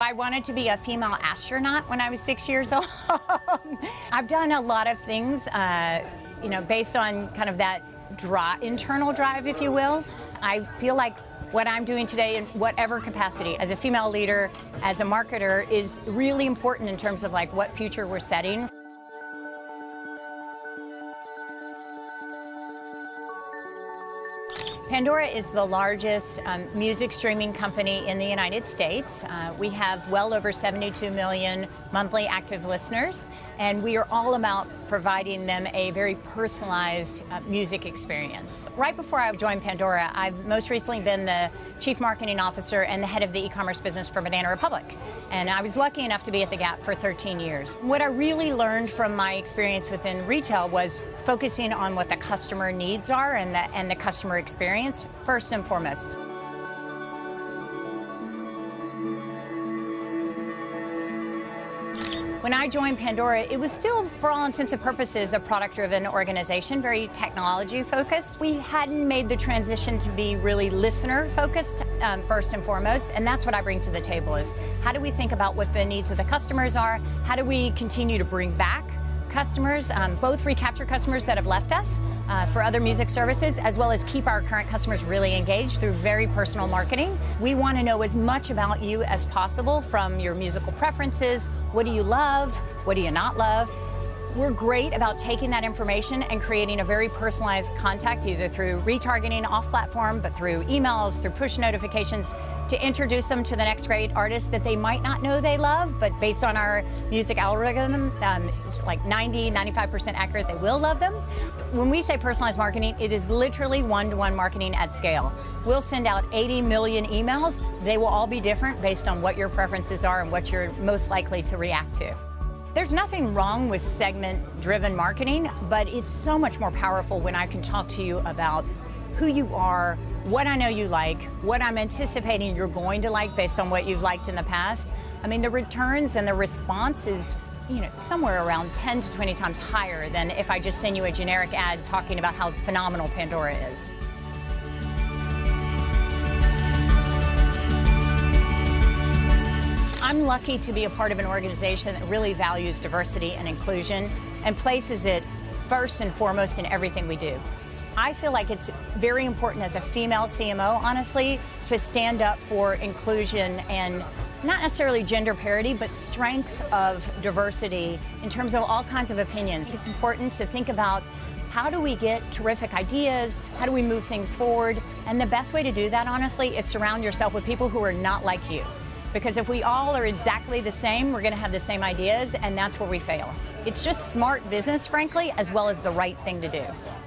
I wanted to be a female astronaut when I was 6 years old. I've done a lot of things, based on kind of that internal drive, if you will. I feel like what I'm doing today in whatever capacity, as a female leader, as a marketer, is really important in terms of like what future we're setting. Pandora is the largest music streaming company in the United States. We have well over 72 million monthly active listeners, and we are all about providing them a very personalized music experience. Right before I joined Pandora, I've most recently been the Chief Marketing Officer and the head of the e-commerce business for Banana Republic. And I was lucky enough to be at the Gap for 13 years. What I really learned from my experience within retail was focusing on what the customer needs are and the customer experience first and foremost. When I joined Pandora, it was still, for all intents and purposes, a product-driven organization, very technology-focused. We hadn't made the transition to be really listener-focused, first and foremost, and that's what I bring to the table is, how do we think about what the needs of the customers are? How do we continue to bring back customers, both recapture customers that have left us for other music services, as well as keep our current customers really engaged through very personal marketing. We want to know as much about you as possible, from your musical preferences. What do you love? What do you not love? We're great about taking that information and creating a very personalized contact, either through retargeting off-platform, but through emails, through push notifications, to introduce them to the next great artist that they might not know they love, but based on our music algorithm, it's like 95% accurate, they will love them. When we say personalized marketing, it is literally one-to-one marketing at scale. We'll send out 80 million emails. They will all be different based on what your preferences are and what you're most likely to react to. There's nothing wrong with segment-driven marketing, but it's so much more powerful when I can talk to you about who you are, what I know you like, what I'm anticipating you're going to like based on what you've liked in the past. I mean, the returns and the response is, somewhere around 10 to 20 times higher than if I just send you a generic ad talking about how phenomenal Pandora is. I'm lucky to be a part of an organization that really values diversity and inclusion and places it first and foremost in everything we do. I feel like it's very important as a female CMO, honestly, to stand up for inclusion and not necessarily gender parity, but strength of diversity in terms of all kinds of opinions. It's important to think about, how do we get terrific ideas? How do we move things forward? And the best way to do that, honestly, is surround yourself with people who are not like you. Because if we all are exactly the same, we're going to have the same ideas, and that's where we fail. It's just smart business, frankly, as well as the right thing to do.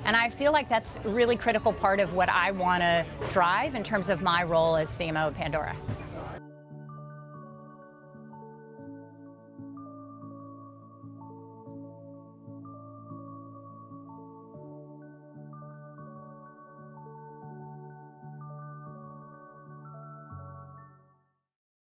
And I feel like that's a really critical part of what I want to drive in terms of my role as CMO of Pandora.